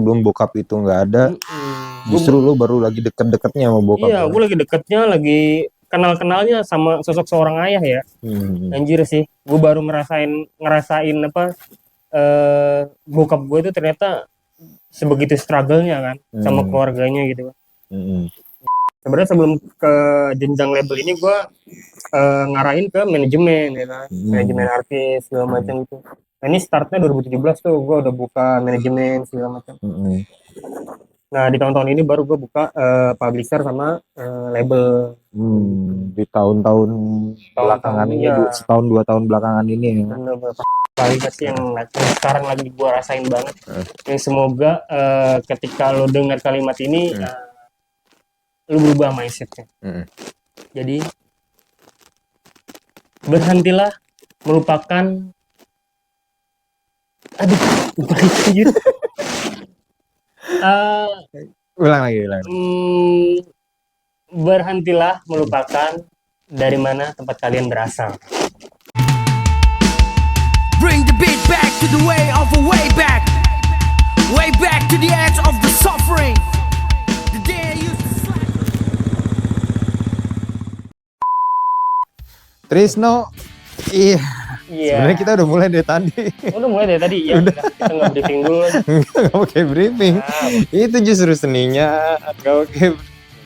sebelum bokap itu nggak ada, justru lu baru lagi deket-deketnya sama bokap. Iya, gue lagi deketnya, lagi kenal-kenalnya sama sosok seorang ayah ya. Anjir sih, gue baru ngerasain apa, bokap gue itu ternyata sebegitu struggle-nya kan sama keluarganya gitu. Sebenarnya sebelum ke jenjang label ini gue ngarahin ke manajemen ya kan, manajemen artis segala macam itu. Nah, ini startnya 2017 tuh gue udah buka manajemen segala macam. Nah di tahun-tahun ini baru gue buka publisher sama label. Di tahun-tahun belakangan ini, iya. setahun 2 tahun belakangan ini ya. Bener beberapa kualitas yang sekarang lagi gue rasain banget. Yang semoga ketika lo dengar kalimat ini lo berubah mindsetnya. Jadi berhentilah melupakan. Aduh, lupa gitu. Ulang lagi. Berhentilah melupakan dari mana tempat kalian berasal. Bring the beat back to the way of a way back to the edge of the suffering. The day I used to slap. Trisno, iya. Sebenarnya kita udah mulai dari tadi. Udah mulai dari tadi ya. Udah. Kita nggak briefing dulu. Nggak pakai briefing. Itu justru seninya nggak pakai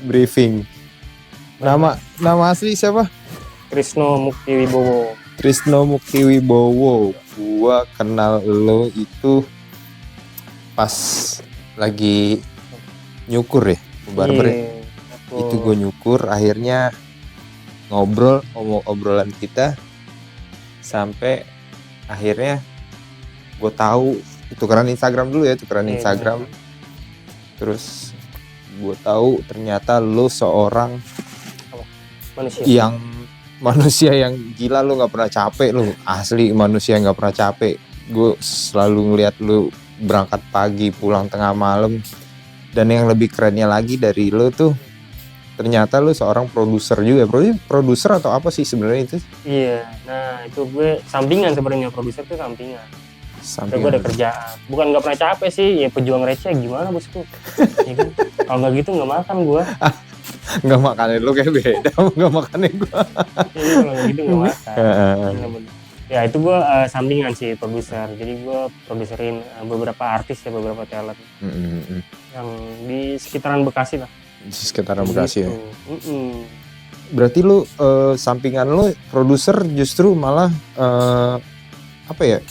briefing. Nama asli siapa? Trisno Mukti Wibowo. Trisno Mukti Wibowo. Gua kenal lo itu pas lagi nyukur ya, barber ya. Itu gue nyukur, akhirnya obrolan kita sampai akhirnya gue tahu tukeran Instagram dulu ya, Instagram. Terus gue tahu ternyata lo seorang manusia yang gila, lo nggak pernah capek, lo asli manusia yang nggak pernah capek. Gue selalu ngeliat lo berangkat pagi pulang tengah malam, dan yang lebih kerennya lagi dari lo tuh ternyata lu seorang produser juga. Produser atau apa sih sebenarnya itu? Iya, nah itu gue sampingan sebenarnya, produser tuh sampingan. Gue ada kerjaan, bukan nggak pernah capek sih, ya pejuang receh gimana bosku. Ya kan? Kalau nggak gitu nggak makan gue. Nggak makanin lu kayak beda, nggak makanin gue. Iya, kalau nggak gitu nggak makan. Ya itu gue sampingan sih produser, jadi gue produserin beberapa artis ya, beberapa talent yang di sekitaran Bekasi lah. Di sekitaran Bekasi ya. Berarti lu sampingan lu produser justru malah apa ya?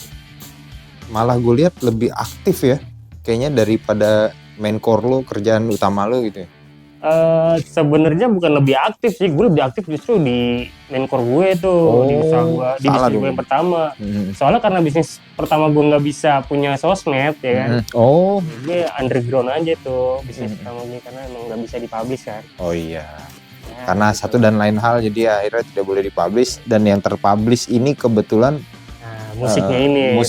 Malah gue lihat lebih aktif ya, kayaknya daripada main core lu, kerjaan utama lu gitu ya. Sebenarnya bukan lebih aktif sih, gue lebih aktif justru di main core gue tuh, di usaha gue, di bisnis gue yang pertama. Soalnya karena bisnis pertama gue nggak bisa punya sosmed ya kan. Gue underground aja tuh bisnis pertama gue, karena emang nggak bisa dipublish kan. Oh iya. Ya, karena gitu. Satu dan lain hal, jadi akhirnya tidak boleh dipublish, dan yang terpublish ini kebetulan musiknya ini.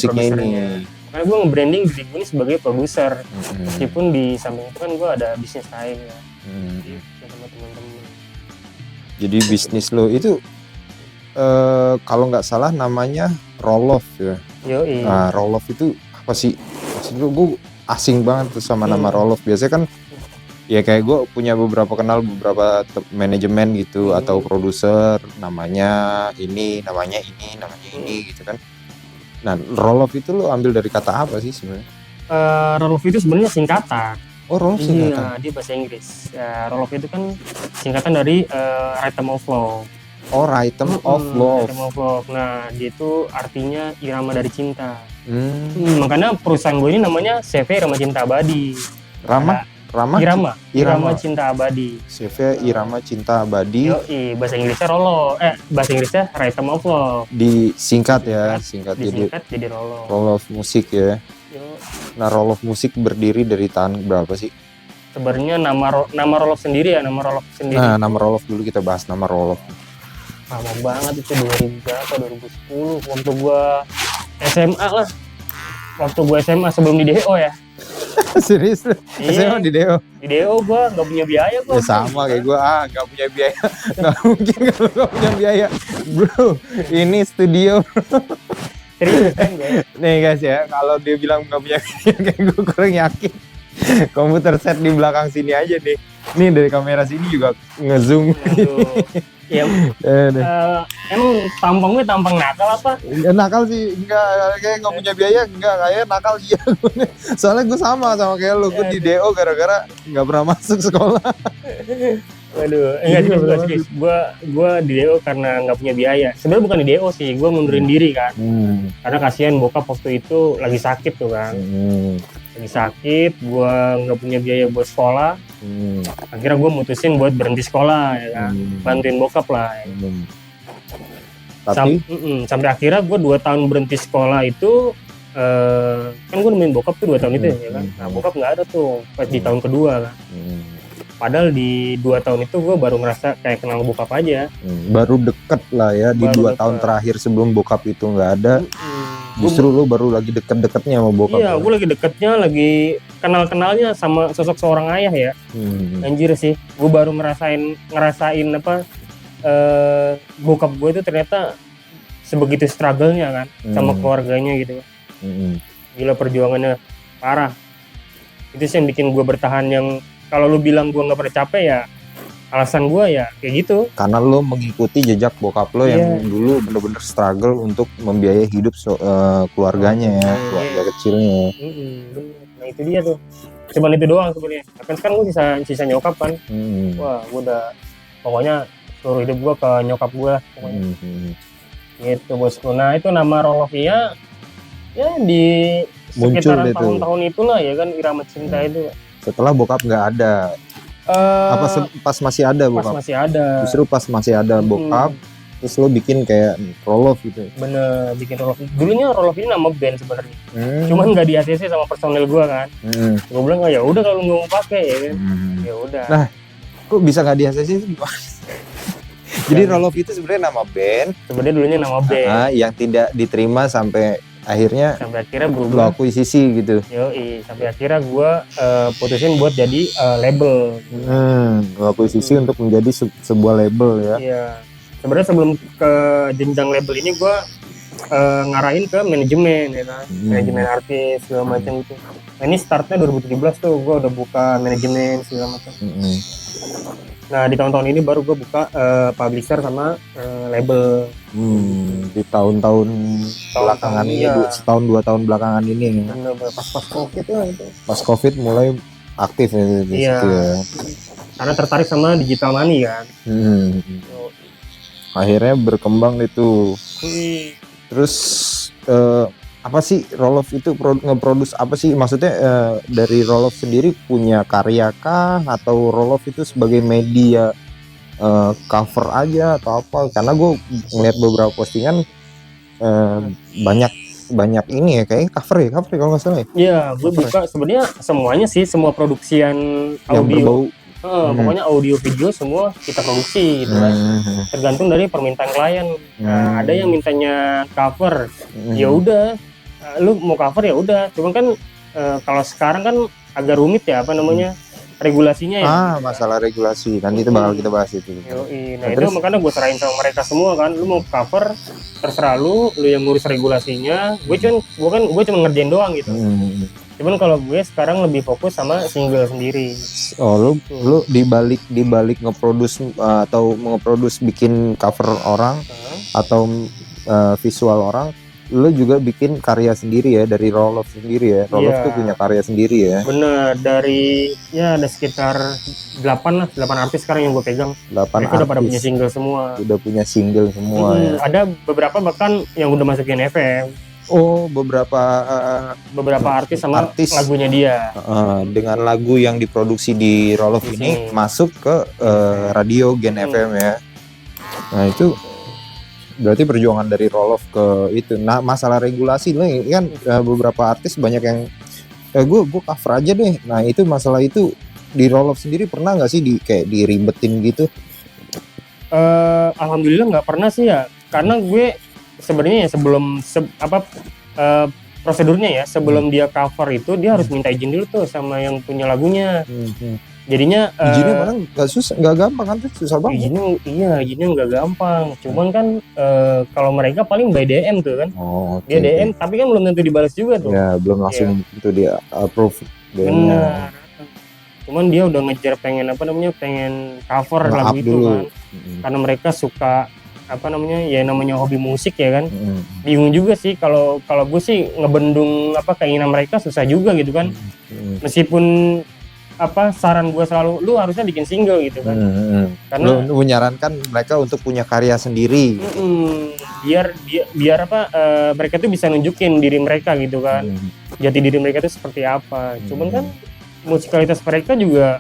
Karena gue nge-branding diri gue ini sebagai produser, meskipun di samping itu kan gue ada bisnis lain ya. Sama teman-teman. Jadi bisnis lo itu kalau nggak salah namanya Roloff ya. Yoi. Nah, Roloff itu apa sih? Maksud gue asing banget tuh sama nama Roloff. Biasanya kan ya kayak gue punya beberapa manajemen gitu atau produser, namanya ini gitu kan. Nah, Roloff itu lo ambil dari kata apa sih sebenarnya? Roloff itu sebenarnya singkatan. Oh, Roloff singkatan. Iya, dia bahasa Inggris. Roloff itu kan singkatan dari Rhythm of Love. Oh, Rhythm of Love. Rhythm of Love. Nah, dia itu artinya irama dari cinta. Makanya perusahaan gue ini namanya CV Irama Cinta Abadi. Irama Cinta Abadi. CV Irama Cinta Abadi. Yoi, bahasa Inggrisnya Roloff. Bahasa Inggrisnya Rhythm of Love. Disingkat jadi Roloff. Roloff Musik ya. Nah, Roloff Musik berdiri dari tahun berapa sih? Sebenarnya nama Roloff sendiri ya, Nah, nama Roloff dulu kita bahas nama Roloff. Lama banget itu 2010 waktu gua SMA lah. Waktu gua SMA sebelum di DO ya. Serius? SMA di DO? Di DO gua nggak punya biaya gua. Ya sama kayak gua, nggak punya biaya. Nggak mungkin kalau nggak punya biaya. Bro, ini studio. Serius kan gue? Nih guys ya, kalau dia bilang nggak punya biaya kayak gue kurang yakin. Komputer set di belakang sini aja nih. Nih dari kamera sini juga ngezoom. Aduh. Ya, emang tampang gue tampang nakal apa? Ya, nakal sih enggak, kayak nggak punya biaya enggak, kayak nakal iya. Soalnya gue sama kayak lu, gue di DO gara-gara nggak pernah masuk sekolah. Waduh, enggak sih, gue di DO karena nggak punya biaya. Sebenarnya bukan di DO sih, gue mundurin diri kan. Karena kasihan bokap waktu itu lagi sakit tuh kan. Lagi sakit, gue nggak punya biaya buat sekolah. Akhirnya gue mutusin buat berhenti sekolah ya kan. Bantuin bokap lah. Ya. Tapi Sampai akhirnya gue 2 tahun berhenti sekolah itu kan gue nemenin bokap tuh 2 tahun itu ya kan. Nah bokap nggak ada tuh pas di tahun kedua kan. Padahal di 2 tahun itu gue baru ngerasa kayak kenal bokap aja. Baru deket lah ya di 2 tahun terakhir sebelum bokap itu nggak ada. Justru lu baru lagi deket-deketnya sama bokap. Iya, gue lagi deketnya, lagi kenal-kenalnya sama sosok seorang ayah ya. Anjir sih, gue baru ngerasain apa bokap gue itu ternyata sebegitu struggle-nya kan sama keluarganya gitu. Gila perjuangannya parah. Itu sih yang bikin gue bertahan. Yang kalau lu bilang gue nggak pernah capek ya alasan gue ya kayak gitu. Karena lo mengikuti jejak bokap lo yang dulu bener-bener struggle untuk membiayai hidup keluarganya ya, keluarga kecilnya. Nah itu dia tuh. Cuman itu doang sebenarnya. Kan sekarang gue sisa nyokap kan. Wah gue udah pokoknya seluruh hidup gue ke nyokap gue lah pokoknya. Gitu bosku. Nah itu nama Rolovia ya di sekitaran tahun-tahun itulah ya kan, Irama Cinta itu. Setelah bokap nggak ada. Pas masih ada bokap? Pas masih ada. Justru pas masih ada bokap, terus lo bikin kayak Roloff gitu? Bener, bikin Roloff. Dulunya Roloff ini nama band sebenarnya. Cuman nggak di ACC sama personel gue kan. Gue bilang ya udah kalau nggak mau pakai ya kan. Ya udah. Nah, kok bisa nggak di ACC sih? Jadi Roloff itu sebenarnya nama band. Sebenarnya dulunya nama band. Yang tidak diterima sampai akhirnya berubah akuisisi gitu. Sampai akhirnya gue putusin buat jadi label. Akuisisi untuk menjadi sebuah label ya. Iya. Sebenarnya sebelum ke jenjang label ini gue ngarahin ke manajemen ya kan, manajemen artis segala macam itu. Nah ini startnya 2017 tuh gue udah buka manajemen segala macam. Nah di tahun-tahun ini baru gue buka publisher sama label. Di tahun-tahun belakangan ini, setahun 2 tahun belakangan ini. Pas COVID lah itu. Pas COVID mulai aktif ya di situ ya. Karena tertarik sama digital money kan. Akhirnya berkembang itu. Terus apa sih Roloff itu ngeproduce apa sih? Maksudnya dari Roloff sendiri punya karya kah, atau Roloff itu sebagai media cover aja atau apa? Karena gue ngeliat beberapa postingan banyak ini ya, kayak cover kalau nggak salah ya. Iya, gue buka sebenarnya semuanya sih, semua produksian audio. Pokoknya audio video semua kita produksi gitu kan. Tergantung dari permintaan klien. Nah, ada yang mintanya cover. Ya udah, lu mau cover ya udah. Cuman kan kalau sekarang kan agak rumit ya apa namanya? Regulasinya ya. Masalah regulasi. Nanti itu bakal kita bahas itu. Nah, itu makanya gue serahin sama mereka semua kan. Lu mau cover terserah lu yang ngurus regulasinya. Gue cuma ngerjain doang gitu. Cuman kalau gue sekarang lebih fokus sama single sendiri. Lu dibalik ngeproduce atau ngeproduce bikin cover orang atau visual orang, lu juga bikin karya sendiri ya dari Roloff sendiri ya. Roloff tuh punya karya sendiri ya. Bener, dari ada sekitar 8 artis sekarang yang gue pegang. 8 artis. Udah pada punya single semua. Udah punya single semua ya. Ada beberapa bahkan yang udah masukin FM. Beberapa artis sama lagunya dia. Dengan lagu yang diproduksi di Roloff ini masuk ke radio Gen FM ya. Nah itu berarti perjuangan dari Roloff ke itu. Nah masalah regulasi nih kan, beberapa artis banyak yang gue cover aja deh. Nah itu masalah itu di Roloff sendiri pernah nggak sih kayak diribetin gitu? Alhamdulillah nggak pernah sih ya, karena gue sebenarnya sebelum prosedurnya ya, sebelum dia cover itu dia harus minta izin dulu tuh sama yang punya lagunya. Jadinya izinnya kadang nggak gampang kan, tuh susah banget. Izinnya nggak gampang. Cuman kan kalau mereka paling by DM tuh kan. Dia DM tapi kan belum tentu dibalas juga tuh. Ya belum langsung itu dia approve Bener. Cuman dia udah ngejar pengen cover Nge-up lagu itu dulu. kan. Karena mereka suka ya namanya hobi musik ya kan. Bingung juga sih kalau gue sih ngebendung keinginan mereka susah juga gitu kan. Meskipun saran gue selalu lu harusnya bikin single gitu kan. Karena lu menyarankan mereka untuk punya karya sendiri. Biar mereka tuh bisa nunjukin diri mereka gitu kan. Jati diri mereka tuh seperti apa. Cuman kan musikalitas mereka juga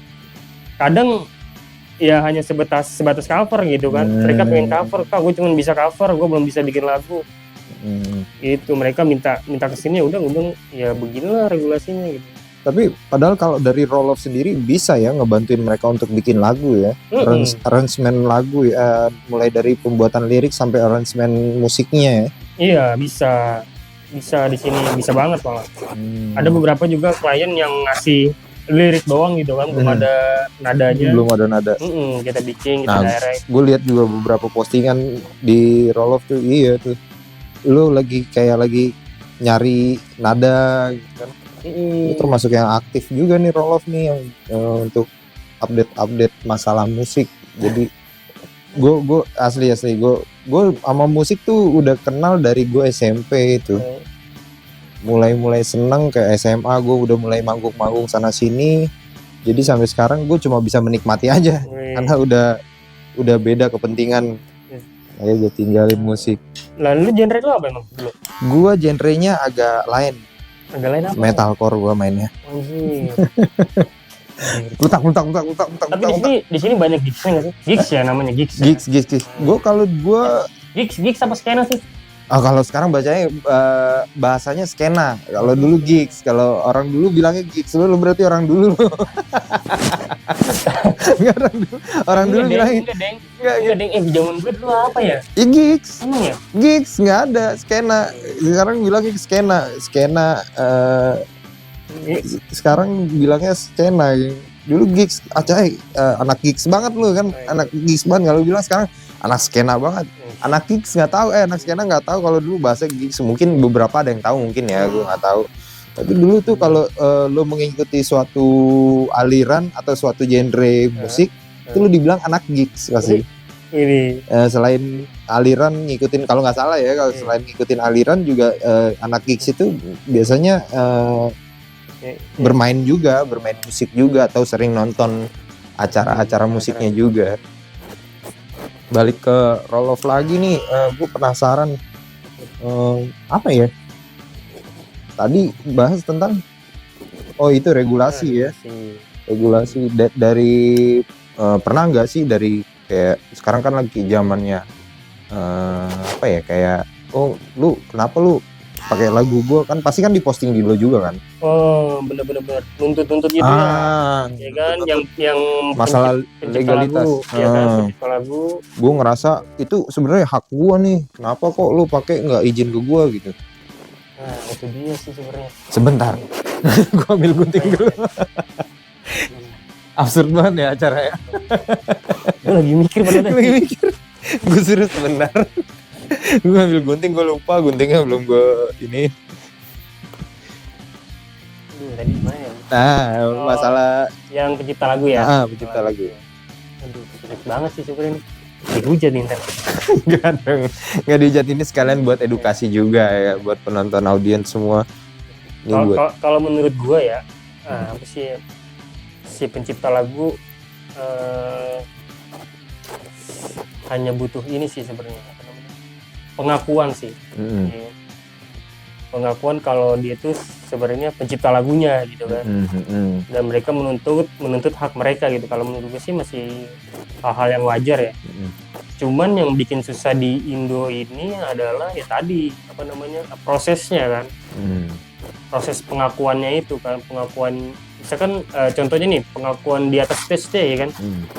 kadang ya hanya sebatas cover gitu kan. Mereka pengen cover, Kak, gue cuma bisa cover, gue belum bisa bikin lagu. Itu mereka minta kesini, udah ya beginilah regulasinya gitu. Tapi padahal kalau dari Roll Off sendiri bisa ya ngebantuin mereka untuk bikin lagu ya. Arrangement lagu ya, mulai dari pembuatan lirik sampai arrangement musiknya ya. Iya, bisa di sini, bisa banget malah. Ada beberapa juga klien yang ngasih lirik doang gitu kan, belum ada nadanya. Belum ada nada. Kita bikin, kita direct. Gue lihat juga beberapa postingan di Roll Off tuh, iya tuh. Lu lagi nyari nada gitu kan. Itu termasuk yang aktif juga nih Roll Off nih yang untuk update masalah musik. Jadi gue asli gue sama musik tuh udah kenal dari gue SMP itu. Mulai seneng ke SMA, gue udah mulai manggung sana sini. Jadi sampai sekarang gue cuma bisa menikmati aja karena udah beda kepentingan. Ayo gue tinggalin musik. Lalu genre lu apa emang dulu? Gue genrenya agak lain. Agak lain apa? Metalcore gue mainnya. Anjir. Lutak. Tapi di sini banyak gigsnya nggak sih? Gigs ya namanya gigs. Gigs. Gue Gigs apa skena sih? Kalau sekarang bahasanya skena. Kalau dulu gigs. Kalau orang dulu bilangnya gigs. Lu berarti orang dulu. Enggak orang dulu bilangnya. Enggak deng. Zaman gue dulu apa ya? Ya gigs. Emang ya? Gigs nggak ada skena. Sekarang bilangnya skena. Sekarang bilangnya skena. Dulu gigs. Acai anak gigs banget lu kan. Anak gigs banget. Kalau bilang sekarang anak skena banget. Anak gigs nggak tahu, anak skena nggak tahu kalau dulu bahasa gigs. Mungkin beberapa ada yang tahu mungkin ya, gue nggak tahu. Tapi dulu tuh kalau lo mengikuti suatu aliran atau suatu genre musik, itu lo dibilang anak gigs pasti. Ini selain aliran ngikutin, kalau nggak salah ya, kalau selain ngikutin aliran juga anak gigs itu biasanya bermain musik juga atau sering nonton acara-acara musiknya juga. Balik ke Roll Off lagi nih, gue penasaran apa ya? Tadi bahas tentang itu regulasi ya. Regulasi dari pernah nggak sih dari kayak sekarang kan lagi zamannya kayak lu kenapa lu pakai lagu gue, kan pasti kan diposting di lo juga kan. Bener nuntut gitu ya kan, yang masalah legalitas lagu, ya kan, pencipta lagu. Gue ngerasa itu sebenarnya hak gue nih, kenapa kok lu pakai nggak izin ke gue gitu. Nah itu dia sih sebenarnya. Sebentar, gue ambil gunting dulu. Absurd banget ya acaranya. Gue lagi mikir Gue suruh sebentar. Gue ambil gunting, gue lupa guntingnya belum gue ini. Tadi gimana ya? Masalah yang pencipta lagu ya. Pencipta lagu. Aduh, sulit banget sih sebenarnya. Dihujat nih ntar. Nggak dihujat, ini sekalian buat edukasi juga ya, buat penonton audiens semua. Kalau menurut gue ya, apa sih si pencipta lagu hanya butuh ini sih sebenarnya, pengakuan sih. Pengakuan kalau dia tuh sebenarnya pencipta lagunya gitu kan. Dan mereka menuntut hak mereka gitu. Kalau menurut gue sih masih hal-hal yang wajar ya. Cuman yang bikin susah di Indo ini adalah ya tadi prosesnya kan. Proses pengakuannya itu kan, pengakuan misalkan contohnya nih pengakuan di atas stage deh ya kan.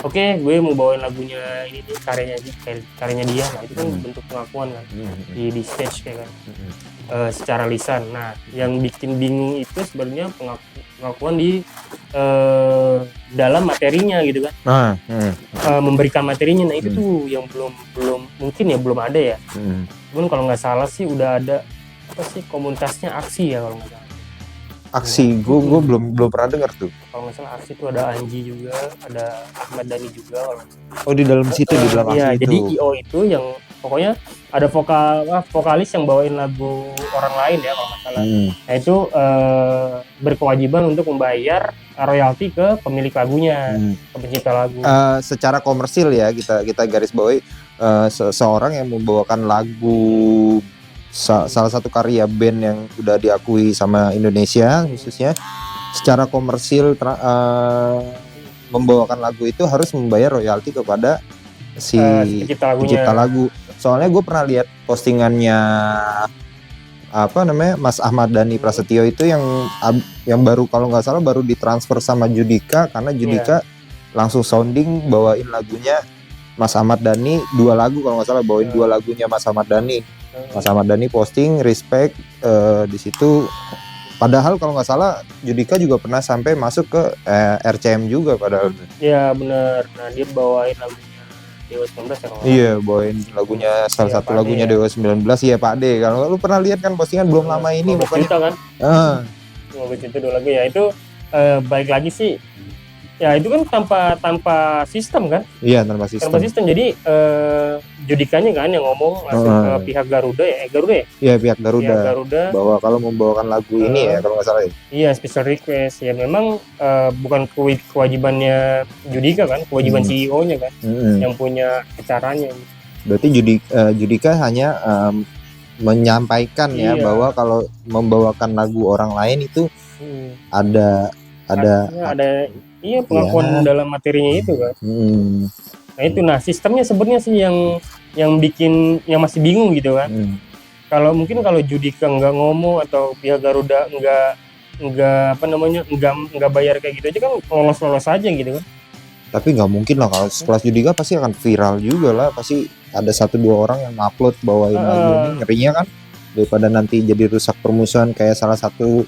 Oke, gue mau bawain lagunya ini nih, karyanya dia. Nah itu kan bentuk pengakuan kan di stage kayak kan. Secara lisan. Nah, yang bikin bingung itu sebenarnya pengakuan di dalam materinya gitu kan. Memberikan materinya. Nah, itu tuh yang belum mungkin ya belum ada ya. Cuman kalau nggak salah sih udah ada apa sih komunitasnya Aksi ya kalau nggak salah. Aksi gue belum pernah denger tuh. Kalau nggak salah Aksi itu ada Anji juga, ada Ahmad Dhani juga. Oh di dalam situ, di dalam Iya, Aksi jadi itu. IO itu yang pokoknya ada vokalis yang bawain lagu orang lain ya kalau nggak salah. Nah itu berkewajiban untuk membayar royalti ke pemilik lagunya, ke pencipta lagu. Secara komersil ya kita garis bawahi, seorang yang membawakan lagu salah satu karya band yang udah diakui sama Indonesia khususnya, secara komersil membawakan lagu itu harus membayar royalti kepada si pencipta lagu. Soalnya gue pernah lihat postingannya Mas Ahmad Dhani Prasetyo itu yang baru, kalau nggak salah baru ditransfer sama Judika, karena Judika langsung sounding bawain lagunya Mas Ahmad Dhani, 2 lagu kalau nggak salah, bawain 2 lagunya Mas Ahmad Dhani. Mas Ahmad Dhani posting respect di situ. Padahal kalau nggak salah Judika juga pernah sampai masuk ke RCM juga padahal. Iya benar. Nah dia bawain lagunya Dewa 19 ya. Iya, bawain lagunya salah satu lagunya Dewa 19 ya Pak De. Kalau lu pernah lihat kan postingan belum lama ini pokoknya kan. Mobil itu 2 lagu ya itu balik lagi sih. Ya itu kan tanpa sistem kan? Iya, tanpa sistem. Tanpa sistem. Jadi Judikanya kan yang ngomong langsung ke pihak Garuda ya. Garuda ya? Iya, pihak Garuda. Garuda bahwa kalau membawakan lagu ini ya kalau nggak salah ya. Iya, special request. Ya memang bukan kewajibannya Judika kan, kewajiban CEO-nya kan yang punya acaranya. Berarti Judika hanya menyampaikan ya bahwa kalau membawakan lagu orang lain itu ada iya pengakuan dalam materinya itu kan. Nah itu, sistemnya sebenarnya sih yang bikin, yang masih bingung gitu kan. Kalau Judika nggak ngomong atau pihak Garuda nggak bayar kayak gitu aja kan lolos aja gitu kan. Tapi nggak mungkin lah, kalau sekelas Judika pasti akan viral juga lah, pasti ada 1-2 orang yang upload bawain lagu ini, ngerinya kan, daripada nanti jadi rusak permusuhan kayak salah satu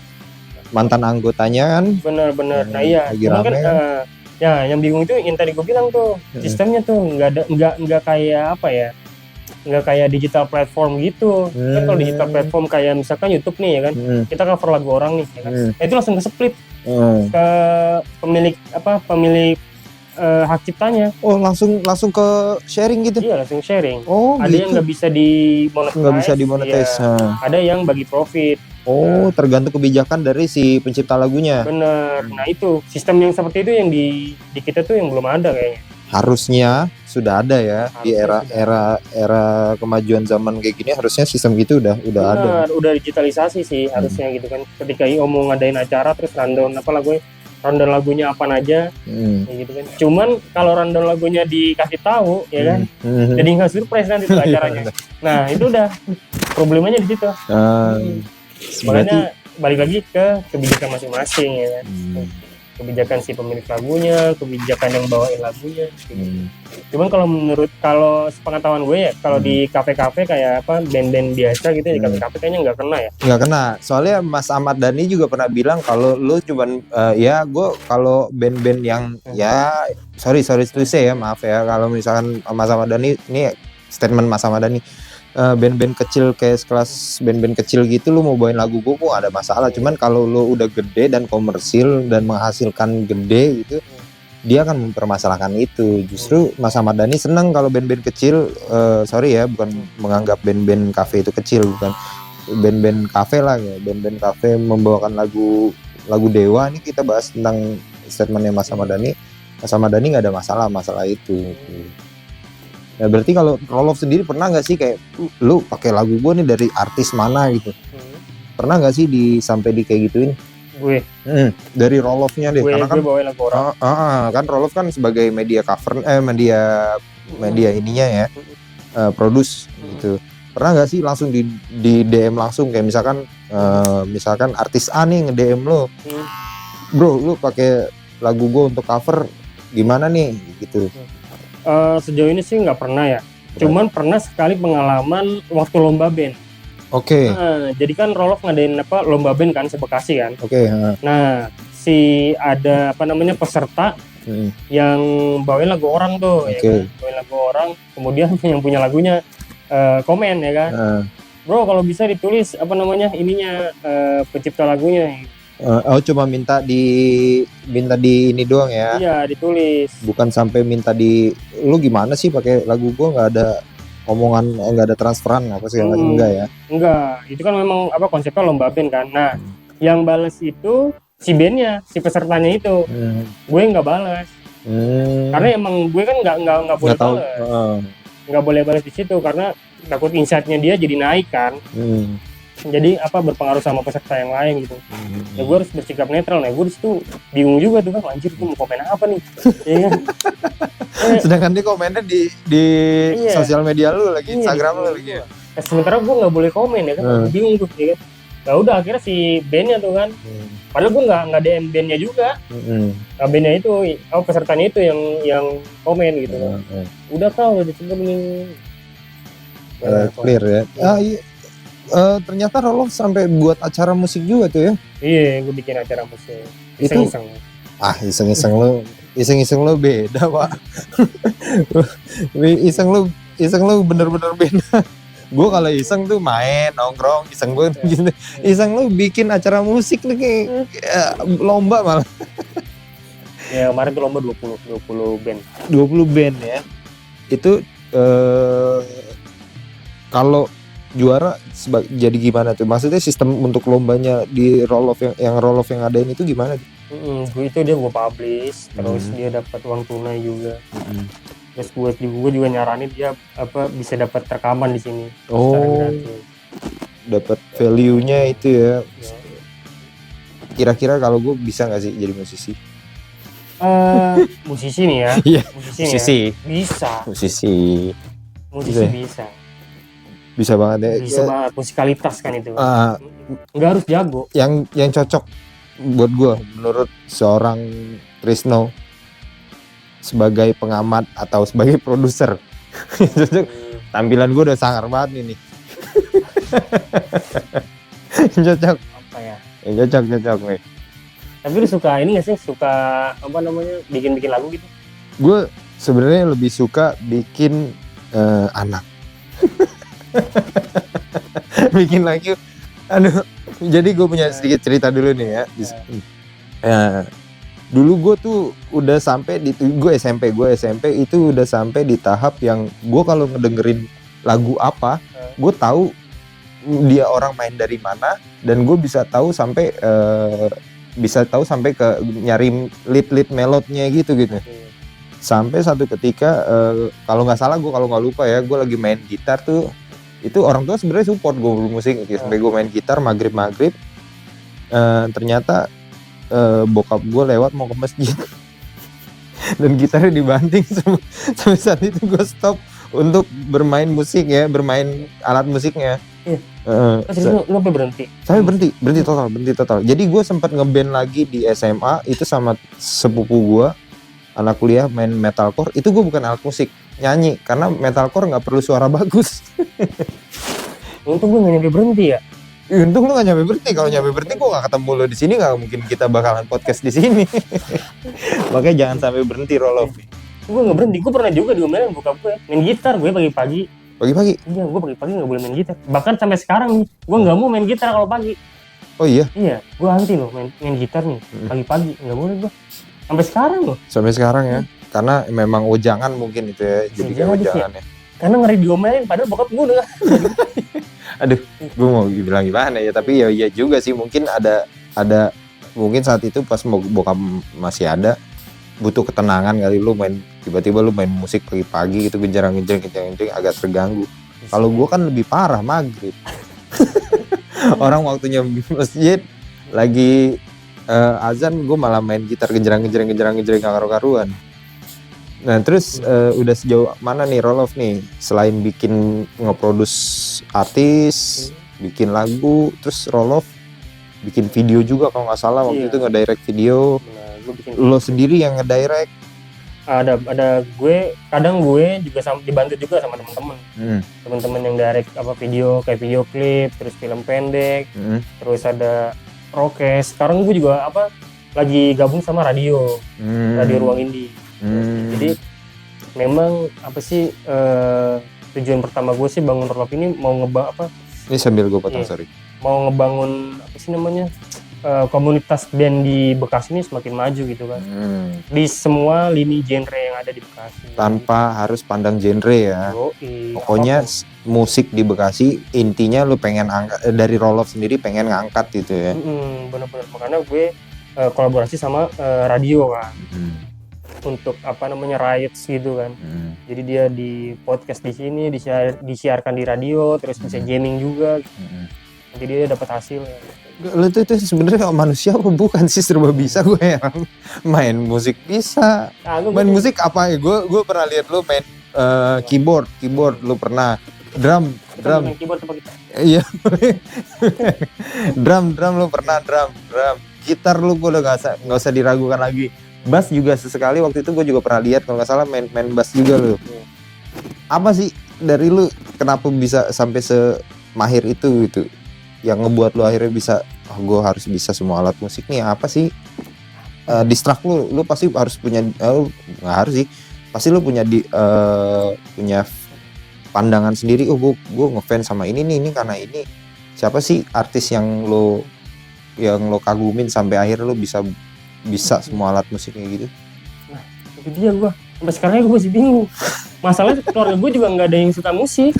mantan anggotanya kan. Benar. Nah iya, cuman kan ya yang bingung itu yang tadi gue bilang tuh, sistemnya tuh nggak kayak apa ya, nggak kayak digital platform gitu. Kan kalau digital platform kayak misalkan YouTube nih ya kan, kita cover lagu orang nih ya kan, itu langsung ke split ke pemilik hak ciptanya. Oh langsung ke sharing gitu? Iya langsung sharing. Oh ada gitu. yang nggak bisa dimonetize. Nggak bisa dimonetize. Ya. Ada yang bagi profit. Oh tergantung kebijakan dari si pencipta lagunya. Bener. Nah itu sistem yang seperti itu yang di kita tuh yang belum ada kayaknya. Harusnya sudah ada ya. Harusnya di era kemajuan zaman kayak gini harusnya sistem gitu udah ada. Udah digitalisasi sih harusnya gitu kan. Ketika IO mau ngadain acara terus rundown lagunya apa aja, gitu kan. Cuman kalau rundown lagunya dikasih tahu, ya kan, jadi nggak surprise nanti tuh acaranya. Nah itu udah problemanya di situ. Makanya balik lagi ke kebijakan masing-masing ya kan. Kebijakan si pemilik lagunya, kebijakan yang bawain lagunya. Cuman kalau sepengetahuan gue ya, kalau di kafe-kafe kayak band-band biasa gitu di kafe-kafe kayaknya nggak kena ya. Nggak kena. Soalnya Mas Ahmad Dhani juga pernah bilang kalau lu cuman gue kalau band-band yang sorry to say ya, maaf ya kalau misalkan Mas Ahmad Dhani, ini statement Mas Ahmad Dhani, band-band kecil kayak sekelas band-band kecil gitu lu mau bawain lagu gue ada masalah. Cuman kalau lu udah gede dan komersil dan menghasilkan gede gitu, dia akan mempermasalahkan itu. Justru Mas Ahmad Dhani senang kalau band-band kecil, sorry ya, bukan menganggap band-band kafe itu kecil, bukan, band-band kafe lah ya, band-band kafe membawakan lagu Dewa. Ini kita bahas tentang statementnya Mas Ahmad Dhani. Mas Ahmad Dhani nggak ada masalah itu. Nah berarti kalau Roloff sendiri pernah nggak sih kayak lu pakai lagu gue nih dari artis mana gitu? Pernah nggak sih sampai di kayak gituin? Gue dari Roloffnya deh, karena kan bawain lagu orang. Kan Roloff kan sebagai media cover, media ininya ya, produce gitu. Pernah nggak sih langsung di DM langsung kayak misalkan artis A nih nge-DM lo, bro lu pakai lagu gue untuk cover gimana nih gitu? Sejauh ini sih nggak pernah ya. Cuman pernah sekali pengalaman waktu lomba band. Oke. Jadi kan Roloff ngadain lomba band kan se-Bekasi kan. Oke. Nah ada peserta yang bawain lagu orang tuh, ya kan? Bawain lagu orang. Kemudian yang punya lagunya komen ya kan. Bro kalau bisa ditulis pencipta lagunya. Oh cuma minta di ini doang ya. Iya, ditulis. Bukan sampai minta di lu gimana sih pakai lagu gua nggak ada omongan, nggak ada transferan apa sih enggak ya? Enggak, itu kan memang apa konsepnya lomba band kan. Nah, yang balas itu si bandnya, si pesertanya itu. Gue nggak balas. Karena emang gue kan nggak boleh balas. Nggak boleh balas di situ karena takut insight-nya dia jadi naik kan. Jadi apa berpengaruh sama peserta yang lain gitu. Ya gue harus bersikap netral. Nah gue di situ bingung juga tuh kan, anjir gue mau komen apa nih? Ya kan? Sedangkan dia komennya di Iya. sosial media lu lagi, Iya, Instagram di lu komen lagi. gua. Nah, sementara gue nggak boleh komen ya kan, bingung tuh ya kan. Nah udah akhirnya si bandnya tuh kan, padahal gue nggak DM bandnya juga, nah, bandnya itu, pesertanya itu yang komen gitu kan. Udah kau udah disebut nih. Clear ya. Iya. Ternyata Roloff sampai buat acara musik juga tuh ya. Iya, gue bikin acara musik. Itu- Iseng-iseng. Iseng-iseng lu beda, Pak. iseng lu bener-bener beda. Gue kalau iseng tuh main nongkrong, iseng gue gitu. Iseng lu bikin acara musik nih kayak lomba malah. Ya kemarin tuh lomba 20 band. 20 band ya. Itu kalau juara jadi gimana tuh? Maksudnya sistem untuk lombanya di Roloff yang Roloff yang adain itu gimana? Gue itu dia gue publish, terus dia dapat uang tunai juga. Terus gue juga nyaranin dia apa bisa dapat rekaman di sini. Secara gratis. Dapat value-nya itu ya. Ya. Kira-kira kalau gue bisa nggak sih jadi musisi? Musisi nih ya. Iya. Musisi nih Musisi. ya. Bisa. Musisi. Bisa. Bisa banget ya. Bisa banget, musikalitas kan itu. Ah, Nggak harus jago. yang cocok buat gue menurut seorang Trisno sebagai pengamat atau sebagai produser. Cocok. Tampilan gue udah sangar banget ini. Cocok. Apa ya? Cocok nih. Tapi lu suka ini nggak sih? Suka apa namanya? Bikin lagu gitu? Gue sebenarnya lebih suka bikin anak. Bikin lagi. Aduh. Jadi gue punya sedikit cerita dulu nih ya. Dulu gue tuh udah sampai di gue SMP itu udah sampai di tahap yang gue kalau ngedengerin lagu apa, gue tahu dia orang main dari mana dan gue bisa tahu sampai ke nyari lead melodnya gitu. Sampai satu ketika kalau nggak salah gue kalau nggak lupa ya, gue lagi main gitar tuh. Itu orang tua sebenarnya support gue musik gitu. Sampai gue main gitar maghrib ternyata bokap gue lewat mau ke masjid dan gitarnya dibanting. Sampai saat itu gue stop untuk bermain musik ya, bermain alat musiknya. Terus lu berhenti? Saya berhenti total. Jadi gue sempat ngeband lagi di SMA itu sama sepupu gue, anak kuliah main metalcore. Itu gue bukan alat musik, nyanyi, karena metalcore nggak perlu suara bagus. Untung gue nggak nyampe berhenti ya. Untung lu gak nyampe berhenti. Kalau nyampe berhenti gue gak ketemu lu di sini, gak mungkin kita bakalan podcast di sini. Makanya jangan sampai berhenti Roloff. Gue nggak berhenti. Gue pernah juga diomelin bokap gue main gitar. Gue pagi-pagi. Iya, gue pagi-pagi nggak boleh main gitar. Bahkan sampai sekarang nih, gue nggak mau main gitar kalau pagi. Oh iya? Iya, gue anti loh main gitar nih pagi-pagi. Nggak boleh gue. Sampai sekarang loh. Sampai sekarang ya. Karena memang ujangan mungkin itu ya. Jadi kayak ujangan ya. Karena ngeri diomelin, padahal bokap gue udah. Aduh, gue mau bilang gimana ya, tapi ya iya juga sih, mungkin ada mungkin saat itu pas bokap masih ada, butuh ketenangan kali, tiba-tiba lu main musik pagi-pagi gitu, genjreng agak terganggu. Kalau gue kan lebih parah, maghrib. Orang waktunya masjid lagi azan, gue malah main gitar genjreng karuan. Nah terus udah sejauh mana nih Roloff nih, selain bikin ngeproduce artis, bikin lagu, terus Roloff bikin video juga kalau nggak salah waktu itu ngedirect video. Nah, gue bikin Lo sendiri yang ngedirect? Ada gue, kadang gue juga dibantu juga sama teman-teman yang direct apa video kayak video klip, terus film pendek, terus ada prokes. Sekarang gue juga lagi gabung sama radio Ruang Indie. Jadi memang tujuan pertama gue sih bangun Roloff ini mau Ini sambil gue potong, sorry. mau ngebangun komunitas band di Bekasi ini semakin maju gitu kan. Di semua lini genre yang ada di Bekasi. Tanpa harus pandang genre ya. Yoi, Pokoknya apapun. musik di Bekasi intinya lu pengen angkat dari Roll Off sendiri pengen ngangkat gitu ya. Bener-bener makanya gue kolaborasi sama radio kan untuk apa namanya riots gitu kan. Jadi dia di podcast di sini disiarkan di radio terus bisa jamming juga. Jadi dia dapat hasil ya. Lu tuh sebenarnya manusia apa bukan sih, serba bisa gue ya. Main musik bisa. Main musik apa ya? Gue pernah lihat lu main keyboard lu pernah. Drum. Main keyboard apa kita? Iya. drum lu pernah drum. Gitar lu gue udah nggak usah diragukan lagi. Bass juga sesekali waktu itu gue juga pernah lihat kalau nggak salah main bass juga lu. Apa sih dari lu kenapa bisa sampai semahir itu gitu? Yang ngebuat lu akhirnya bisa, gue harus bisa semua alat musik nih, apa sih? Distract lu pasti harus punya, nggak harus sih, pasti lu punya punya pandangan sendiri. Gue ngefans sama ini nih, ini karena ini. Siapa sih artis yang lo kagumin sampai akhirnya lo bisa semua alat musiknya gitu? Nah, itu dia gue. Sampai sekarang gue masih bingung. Masalahnya keluarga gue juga nggak ada yang suka musik,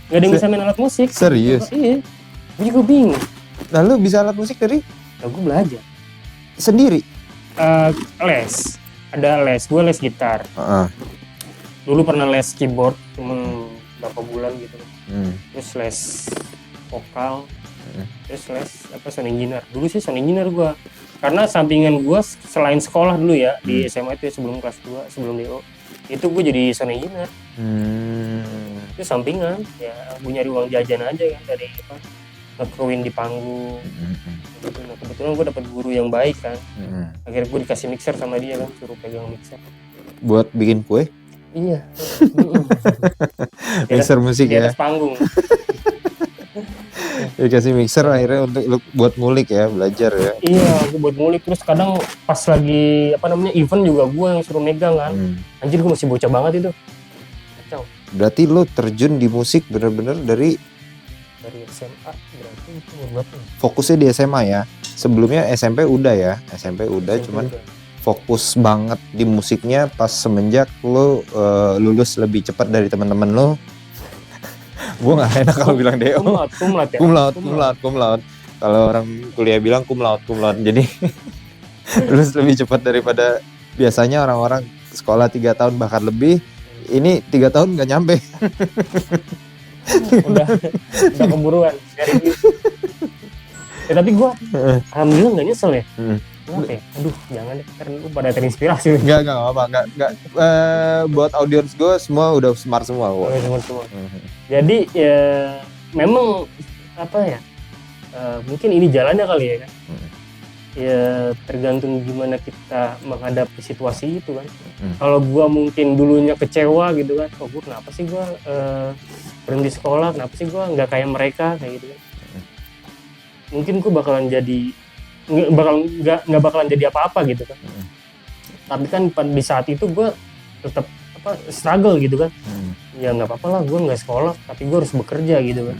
nggak ada yang bisa main alat musik. Serius? Iya. Gue juga bingung. Nah, lu bisa alat musik dari? Nah, gue belajar. Sendiri? Les. Ada les. Gue les gitar. Dulu pernah les keyboard, cuman berapa bulan gitu. Terus les vokal. Terus les sound engineer. Dulu sih sound engineer gue. Karena sampingan gue selain sekolah dulu ya, di SMA itu ya, sebelum kelas 2, sebelum DO. Itu gue jadi sound engineer. Itu sampingan. Ya, gue nyari uang jajan aja kan dari apa. Nge-crewin di panggung gitu. Nah, kebetulan gue dapet guru yang baik kan. Akhirnya gue dikasih mixer sama dia kan, suruh pegang mixer buat bikin kue. Iya. Mixer musik di ya, atas panggung. dikasih mixer akhirnya untuk lu buat ngulik ya, belajar ya. Iya, gue buat ngulik. Terus kadang pas lagi apa namanya event juga gue yang suruh megang kan. Anjir, gue masih bocah banget itu. Kacau. Berarti lu terjun di musik bener-bener dari SMA berarti itu berapa? Fokusnya di SMA ya. Sebelumnya SMP udah ya, SMP udah, cuman fokus banget di musiknya pas semenjak lo lulus lebih cepat dari teman-teman lo. Gue nggak enak kalau bilang DO. Cum laude. Kalau orang kuliah bilang cum laude. Jadi lulus lebih cepat daripada biasanya orang-orang sekolah 3 tahun bahkan lebih. Ini 3 tahun nggak nyampe. udah keburuan dari ya, tapi gue alhamdulillah nggak nyesel ya. Kenapa ya? Aduh, jangan deh, karena lu pada terinspirasi. Enggak buat audiens gue semua udah smart semua. Jadi ya memang apa ya, mungkin ini jalannya kali ya kan. Ya tergantung gimana kita menghadapi situasi itu kan. Kalau gua mungkin dulunya kecewa gitu kan, gua kenapa sih gua berhenti sekolah, kenapa sih gua nggak kayak mereka kayak gitu kan. Mungkin gua bakalan jadi nggak bakalan jadi apa-apa gitu kan. Tapi kan di saat itu gua tetap struggle gitu kan. Ya nggak apa-apa lah, gua nggak sekolah tapi gua harus bekerja gitu kan.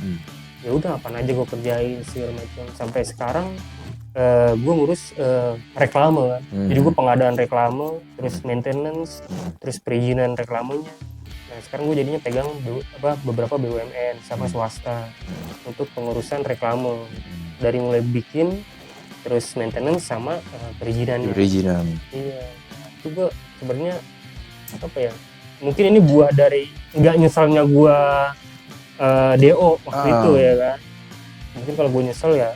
Ya udah apa aja gua kerjain segala macam sampai sekarang. Gue ngurus reklame kan. Jadi gue pengadaan reklame, terus maintenance, terus perizinan reklamenya. Nah sekarang gue jadinya pegang beberapa BUMN sama swasta untuk pengurusan reklame, dari mulai bikin, terus maintenance sama perizinannya. Iya, itu gue sebenarnya apa ya? Mungkin ini buah dari nggak nyesalnya gue DO waktu itu ya kan. Mungkin kalau gue nyesel ya.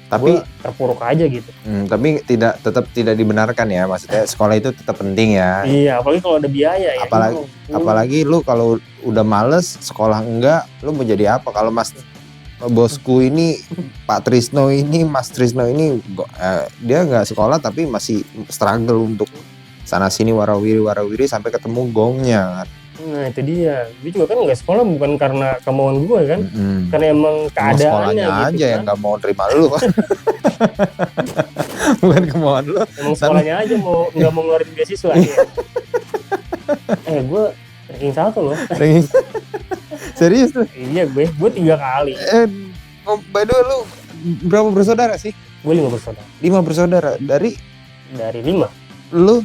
Tapi terpuruk aja gitu. Tapi tetap tidak dibenarkan ya, maksudnya sekolah itu tetap penting ya. Iya, apalagi kalau ada biaya ya. Apalagi lu kalau udah males sekolah enggak, lu mau jadi apa? Kalau bosku ini Pak Trisno ini, Mas Trisno ini dia nggak sekolah tapi masih struggle untuk sana sini warawiri sampai ketemu gongnya kan. Nah itu dia, gue juga kan nggak sekolah bukan karena kemauan gue kan, karena emang keadaannya sekolahnya gitu aja kan. Yang nggak mau terima lu kan. Bukan kemauan lu. Emang sekolahnya aja nggak mau ngeluarin beasiswa ya. Gue ranking 1 loh. Serius tuh? Iya gue 3 kali. By the way lu berapa bersaudara sih? Gue 5 bersaudara. 5 bersaudara dari 5. lu?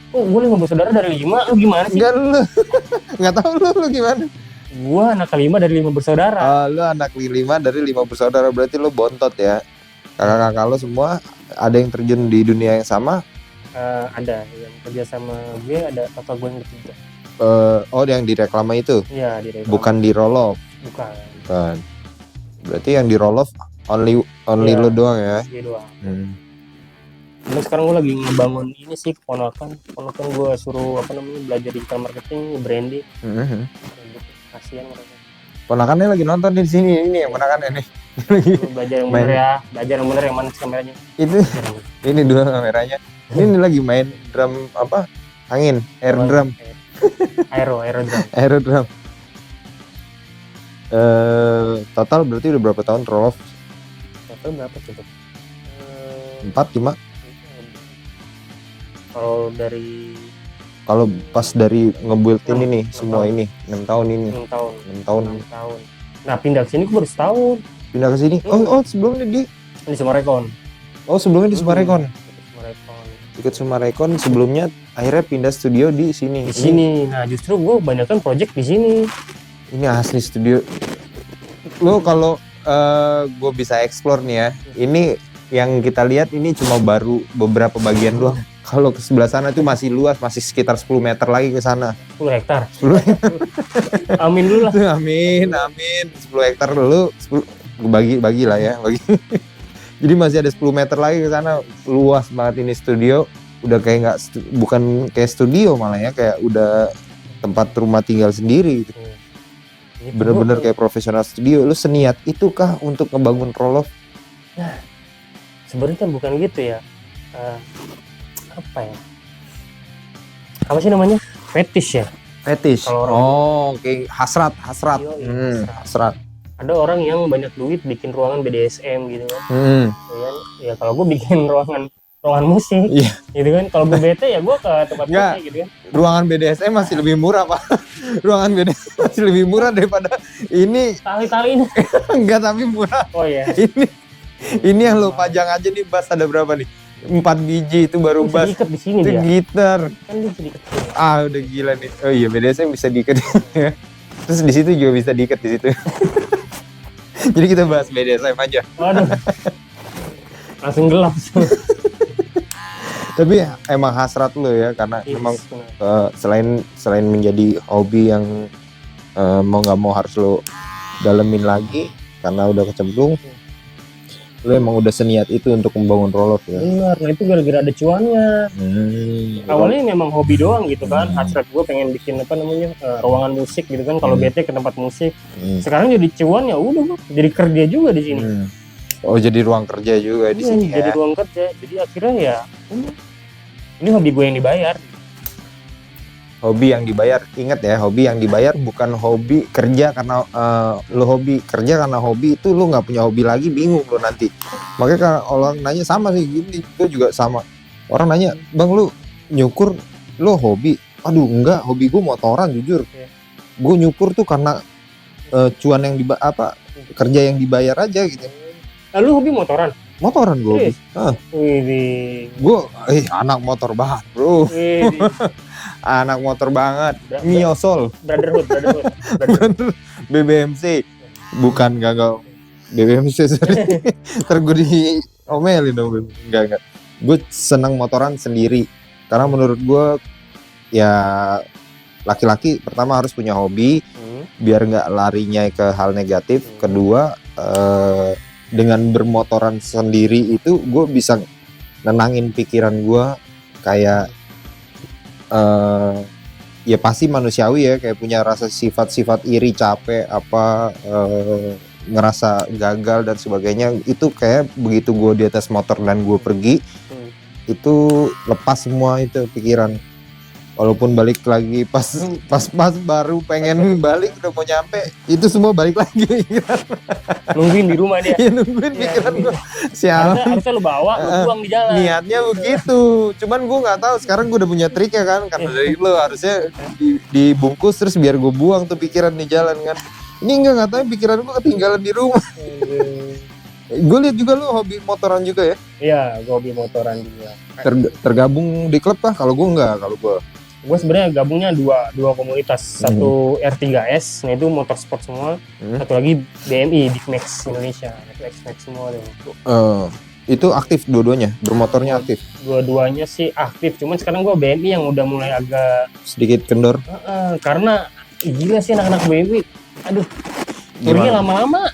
Kok gue 5 bersaudara dari 5? Lu gimana sih? Enggak lu. Enggak tahu lu gimana? Gue anak kelima dari 5 bersaudara. Lu anak 5 dari 5 bersaudara, berarti lu bontot ya. Kakak-kakak lu semua ada yang terjun di dunia yang sama? Ada yang kerja sama gue, ada kakak gue yang ketiga. Yang di reklama itu? Iya, di reklama. Bukan di Roloff? Bukan. Berarti yang di Roloff only Iya, lu doang ya? Gue doang. Nah, sekarang gue lagi ngebangun ini sih, keponakan gue suruh belajar digital marketing, branding. Kasihan mereka. Ponakannya lagi nonton di sini, ini yang ponakannya nih. Belajar yang bener ya, belajar yang bener, yang mana sih kameranya? Ini dua kameranya. Ini lagi main drum angin, air drum. Aero drum. Aero drum. Total berarti udah berapa tahun Roloff? Total berapa sih? 4, 5? Kalau pas dari nge-build ini nih, semua ini 6 tahun ini. 6 tahun. Nah, pindah ke sini gue baru setahun. Pindah ke sini. Oh, sebelumnya di Sumarekon. Oh, sebelumnya di Sumarekon. Sumarekon. Ikut Sumarekon, sebelumnya akhirnya pindah studio di sini. Di sini. Nah, justru gue kebanyakan project di sini. Ini asli studio. Lo kalau gue bisa explore nih ya. Ini yang kita lihat ini cuma baru beberapa bagian doang. Kalau ke sebelah sana itu masih luas, masih sekitar 10 meter lagi ke sana. 10 hektar. 10 hektar. Amin dulu lah. Amin. 10 hektar dulu, bagi lah ya, bagi. Jadi masih ada 10 meter lagi ke sana, luas banget ini studio. Udah kayak bukan kayak studio malah ya, kayak udah tempat rumah tinggal sendiri gitu. Bener-bener kayak profesional studio. Lu seniat itu kah untuk ngebangun Roloff? Nah, sebenarnya bukan gitu ya. Apa sih namanya? Fetish ya? Fetish. Oke. Hasrat. Iya, Hasrat. Ada orang yang banyak duit bikin ruangan BDSM gitu kan. Ya kalau gue bikin ruangan musik, gitu kan. Kalau gue bete ya gue ke tempat musik gitu kan. Ruangan BDSM masih lebih murah, Pak. Ruangan BDSM masih lebih murah daripada ini. Tali-tali ini. Enggak, tapi murah. Oh iya. Ini yang lo pajang aja nih, bass ada berapa nih? 4 biji itu baru bass. Diikat di sini itu dia. Gitar. Kan dia bisa diikat di sini. Udah gila nih. Oh iya, BDSM bisa diikat ya. Terus di situ juga bisa diikat di situ. Jadi kita bahas BDSM aja. Waduh. Langsung gelap. Tapi emang hasrat lo ya, karena emang selain menjadi hobi yang mau nggak mau harus lo dalemin lagi karena udah kecemplung. Lo emang udah seniat itu untuk membangun Roloff ya? Benar, nah itu gara-gara ada cuannya. Awalnya memang hobi doang gitu kan. Hasrat gue pengen bikin ruangan musik gitu kan. Kalau bete ke tempat musik. Sekarang jadi cuan ya udah gue jadi kerja juga di sini. Oh, jadi ruang kerja juga di sini ya? Jadi ruang kerja. Jadi akhirnya ya ini hobi gue yang dibayar. Hobi yang dibayar, ingat ya, hobi yang dibayar bukan hobi kerja karena lo hobi. Kerja karena hobi itu lo nggak punya hobi lagi, bingung lo nanti. Makanya kalau orang nanya sama sih gini, gue juga sama. Orang nanya, bang lu nyukur lo hobi? Aduh enggak, hobi gue motoran jujur. Gue nyukur tuh karena cuan yang kerja yang dibayar aja gitu. Lalu hobi motoran? Motoran gue. Gue anak motor banget bro. Anak motor banget. Miosol. Brotherhood. BBMC. Bukan enggak BBMC sorry. Ntar gue diomelin dong. Enggak. Gue senang motoran sendiri. Karena menurut gue ya laki-laki pertama harus punya hobi biar nggak larinya ke hal negatif. Kedua dengan bermotoran sendiri itu gue bisa nenangin pikiran gue kayak ya pasti manusiawi ya, kayak punya rasa sifat-sifat iri, capek, ngerasa gagal dan sebagainya. Itu kayak begitu gue di atas motor dan gue pergi, itu lepas semua itu pikiran. Walaupun balik lagi pas baru pengen balik udah mau nyampe, itu semua balik lagi. Nungguin di rumah dia. Iya, nungguin pikiran gue. Sial. Harusnya lu bawa, lu buang di jalan. Niatnya begitu. Cuman gue nggak tahu. Sekarang gue udah punya triknya kan. Karena dari lo harusnya dibungkus terus biar gue buang tuh pikiran di jalan kan. Ini nggak tahu pikiran gue ketinggalan di rumah. Gue lihat juga lu hobi motoran juga ya. Iya, gue hobi motoran juga. Tergabung di klub kah? Kalau gue enggak, kalau Gue sebenarnya gabungnya dua komunitas. Satu R3S, nah itu motorsport semua. Satu lagi BMI, Big Max Indonesia, Max semua deh. Itu aktif dua-duanya, bermotornya aktif. Dua-duanya sih aktif, cuman sekarang gue BMI yang udah mulai agak Sedikit kendor. karena gila sih anak-anak BMI. Aduh, touringnya lama-lama.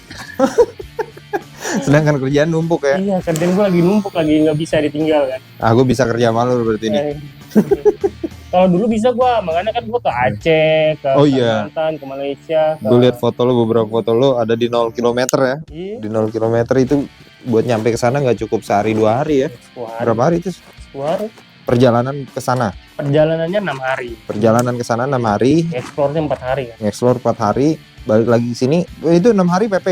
Sedangkan kerjaan numpuk ya. Iya, kerjaan gue lagi numpuk, lagi nggak bisa ditinggal kan. Gue bisa kerja malu berarti ini. Kalau dulu bisa gue, makanya kan gue ke Aceh, ke Kalimantan, ke Malaysia. Gue lihat foto lo, beberapa foto lo ada di 0 km ya. Iya. Di 0 km itu buat nyampe ke sana nggak cukup sehari 2 hari ya. Berapa hari itu? 10 hari. Perjalanan ke sana. Perjalanannya 6 hari. Perjalanan ke sana 6 hari. Explore-nya 4 hari kan. Explore 4 hari, balik lagi ke sini. Itu 6 hari PP.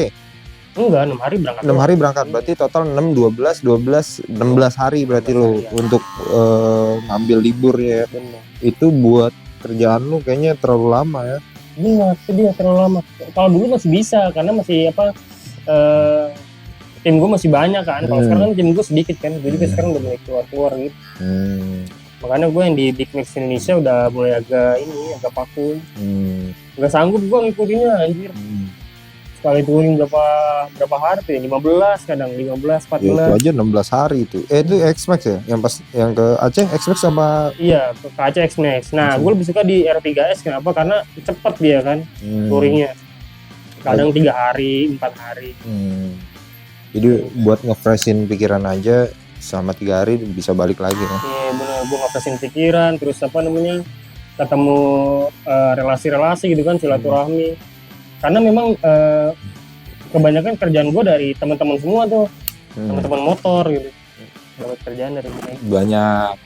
Enggak, 6 hari berangkat. 6 hari berangkat, berarti total 6, 12, 16 hari berarti lo untuk ngambil libur ya. Itu buat kerjaan lu kayaknya terlalu lama ya. Iya, itu dia terlalu lama. Kalau dulu masih bisa, karena masih tim gue masih banyak kan. Kalau sekarang kan tim gue sedikit kan, gue juga sekarang udah mulai keluar gitu. Makanya gue yang di Big Max Indonesia udah mulai agak paku. Gak sanggup gue ngikutinnya anjir. Sekali touring berapa hari tuh ya? 15 kadang, 15, 14. Ya, itu aja 16 hari itu. Itu X-Max ya? Yang ke Aceh X-Max sama? Iya, ke Aceh X-Max. Nah, gue lebih suka di R3S, kenapa? Karena cepet dia kan, touringnya. Kadang 3 hari, 4 hari. Jadi buat nge-freshin pikiran aja, selama 3 hari bisa balik lagi kan? Iya bener, gue nge-freshin pikiran, terus ketemu relasi-relasi gitu kan, silaturahmi. Karena memang kebanyakan kerjaan gue dari teman-teman semua tuh, teman-teman motor gitu. Dapat kerjaan dari mereka.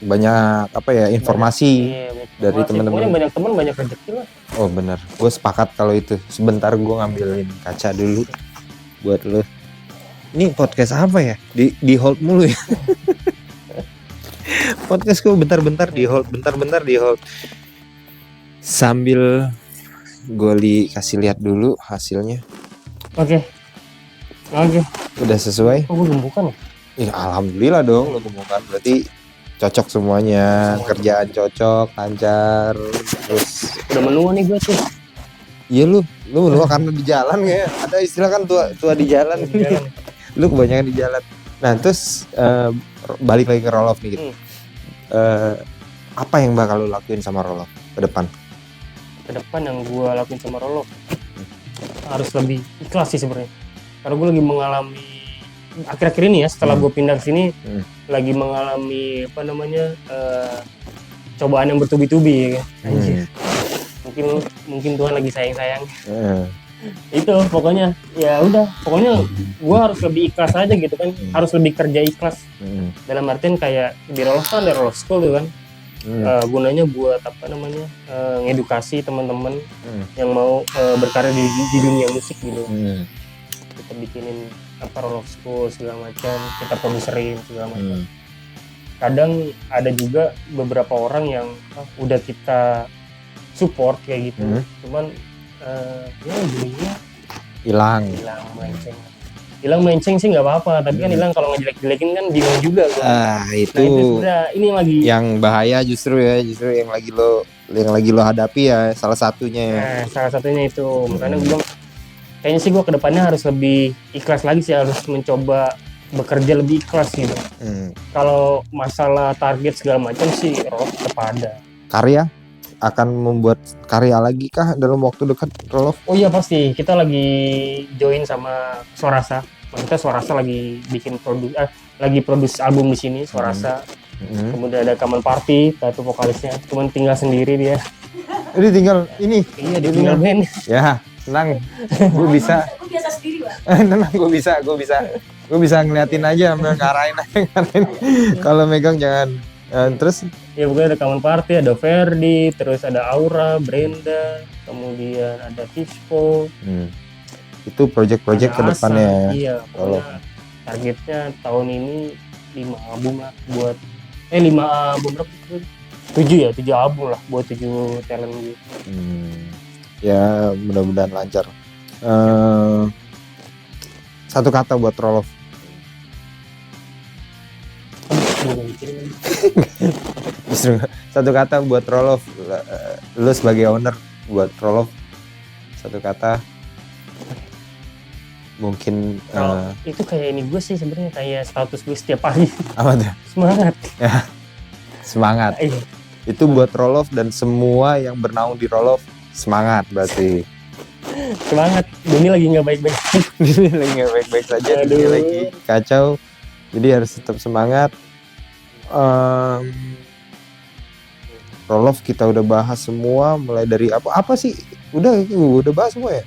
Banyak apa ya, informasi dari teman-teman. Pokoknya banyak teman, banyak rezeki lah. Oh benar, gue sepakat kalau itu. Sebentar gue ngambilin kaca dulu buat lo. Ini podcast apa ya? Di hold mulu ya. Podcast gue bentar-bentar di hold. Sambil gue kasih lihat dulu hasilnya. Oke. Udah sesuai? Oh, gue gembukan ya? Alhamdulillah dong, lo gembukan. Berarti cocok semuanya. Kerjaan cocok, lancar. Terus udah menua nih gue tuh. Iya lu menua karena di jalan kayak. Ada istilah kan tua di jalan. Lu kebanyakan di jalan. Nah terus balik lagi ke roll off nih gitu. Apa yang bakal lu lakuin sama roll off ke depan? Ke depan yang gue lakuin sama roll off harus lebih ikhlas sih sebenarnya. Karena gue lagi mengalami akhir-akhir ini ya, setelah gue pindah ke sini lagi mengalami cobaan yang bertubi-tubi ya. Anjir. Mungkin Tuhan lagi sayang-sayang. Itu pokoknya ya udah, pokoknya gue harus lebih ikhlas aja gitu kan. Harus lebih kerja ikhlas. Dalam artian kayak di roll off kan ada roll school tuh kan. Gunanya buat ngedukasi teman-teman yang mau berkarya di dunia musik gitu. Kita bikinin roll school segala macam, kita produserin segala macam. Kadang ada juga beberapa orang yang udah kita support kayak gitu, cuman jadinya hilang menceng sih nggak apa-apa, tapi kan hilang kalau ngejelek-jelekin kan bingung juga kan. Itu ini lagi yang bahaya justru yang lagi lo hadapi ya, salah satunya ya. Salah satunya itu, makanya gue kayaknya sih gue kedepannya harus lebih ikhlas lagi sih, harus mencoba bekerja lebih ikhlas gitu. Kalau masalah target segala macam sih Roloff tetap ada. Karya akan membuat karya lagi kah dalam waktu dekat Roloff? Oh iya pasti, kita lagi join sama Swarasa. Maksudnya Swarasa lagi bikin produce album di sini, Swarasa. Kemudian ada Kaman Party, satu vokalisnya, cuman tinggal sendiri dia. Ini tinggal ini. Iya, dia tinggal band. Ya, tenang. Gue bisa. Gue biasa sendiri, Pak. Tenang, gue bisa ngeliatin aja, sambil ngarahin. Kalau megang jangan. Terus ya bukan ada Kaman Party, ada Ferdi, terus ada Aura, Brenda, kemudian ada Tispo. Itu project-project ke depannya. Iya, pokoknya targetnya tahun ini 5 album lah buat 5 album berapa? 7 album lah buat 7 talent gitu. Ya mudah-mudahan lancar. Satu kata buat Roloff mikirin. Justru satu kata buat Roloff, lu sebagai owner buat Roloff satu kata mungkin Kalau itu kayak ini gue sih sebenarnya kayak status gue setiap pagi. apa tuh? Semangat. Ya, semangat. Iya. Itu buat Roloff dan semua yang bernaung di Roloff, semangat berarti. Semangat. Doni lagi nggak baik-baik. Ini lagi nggak baik-baik saja, Aduh. dia lagi kacau, jadi harus tetap semangat. Roloff kita udah bahas semua, mulai dari apa sih? Udah bahas semua ya?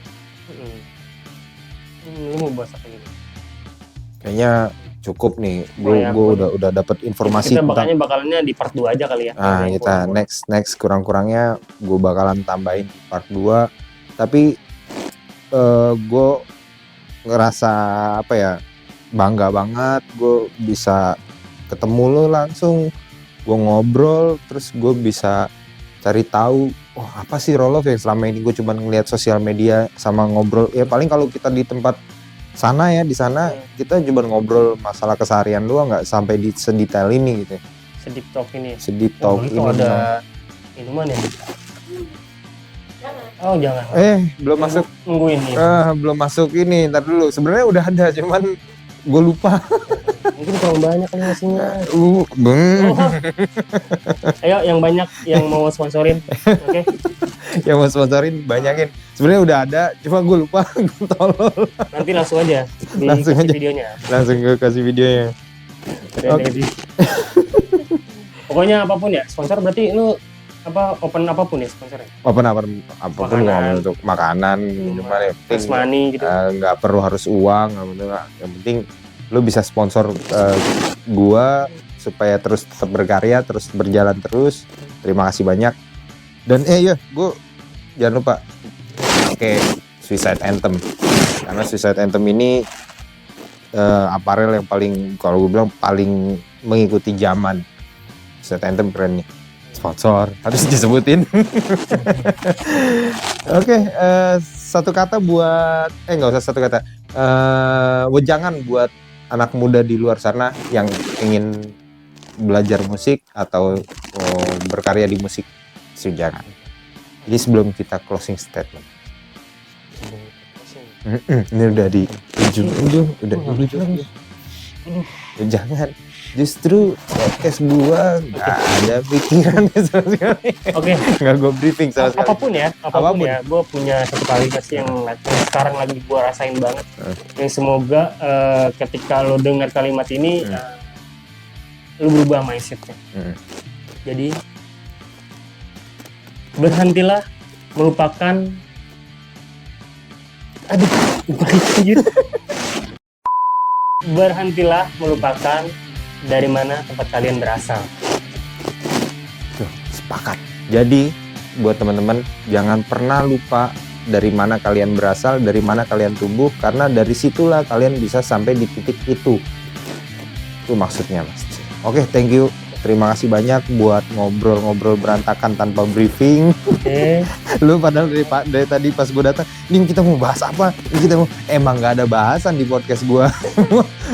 Lu mau bahas apa gitu? Kayaknya cukup nih. Ya, Gue udah dapat informasi kita tentang. bakalannya di part 2 aja kali ya. Nah, kita next kurang-kurangnya gue bakalan tambahin di part 2. Tapi gue ngerasa apa ya, bangga banget gue bisa ketemu lo langsung, gue ngobrol, terus gue bisa cari tahu apa sih Roloff yang selama ini gue cuma ngeliat sosial media sama ngobrol. Ya paling kalau kita di tempat sana ya, di sana kita cuma ngobrol masalah keseharian doang, nggak sampai di sedetail ini gitu. Sedip talk ini. Sedip talk itu ini. ada minuman ya? Oh jangan. Belum masuk. Nungguin nih. Belum masuk ini. Ntar dulu. Sebenarnya udah ada, cuman gue lupa. Mungkin kurang banyak kali nasinya. Beng. Ayo yang banyak yang mau sponsorin. Oke. Yang mau sponsorin banyakin. Sebenarnya udah ada, cuma gue lupa. Gue tolol. Nanti langsung aja Langsung dikasih aja. videonya. Langsung gue kasih videonya. Oke. Pokoknya apapun ya, sponsor berarti lu open apapun ya sponsornya. Apapun Makanan. mau untuk makanan, minuman ya. Plus money gitu. Nggak perlu harus uang, yang penting lu bisa sponsor gua supaya terus tetap berkarya, terus berjalan terus. Terima kasih banyak. Dan gua jangan lupa pakai Suicide Anthem, karena Suicide Anthem ini apparel yang paling, kalau gue bilang paling mengikuti zaman. Suicide Anthem keren nih. Sponsor harus disebutin. Oke, satu kata buat nggak usah satu kata. Wejangan buat anak muda di luar sana yang ingin belajar musik atau berkarya di musik, jangan. Jadi sebelum kita closing statement, ini udah di ujung, udah di ujung. Jangan, justru podcast gua nggak ada pikiran sama sekali. Oke. Nggak gue briefing sama sekali. Apapun ya, gue punya satu kalimat sih yang sekarang lagi gue rasain banget. Yang semoga ketika lo dengar kalimat ini, lo berubah mindsetnya. Jadi berhentilah melupakan. Berhentilah melupakan dari mana tempat kalian berasal. Sepakat. Jadi buat teman-teman, jangan pernah lupa dari mana kalian berasal, dari mana kalian tumbuh, karena dari situlah kalian bisa sampai di titik itu. Itu maksudnya, Mas. Oke, thank you. Terima kasih banyak buat ngobrol-ngobrol berantakan tanpa briefing. Lu padahal dari tadi pas gue datang, "Nih kita mau bahas apa?" Emang nggak ada bahasan di podcast gue.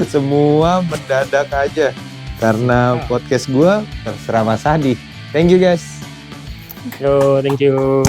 Semua mendadak aja. Karena podcast gue terserah Mas Hadi. Thank you guys. Yo, thank you.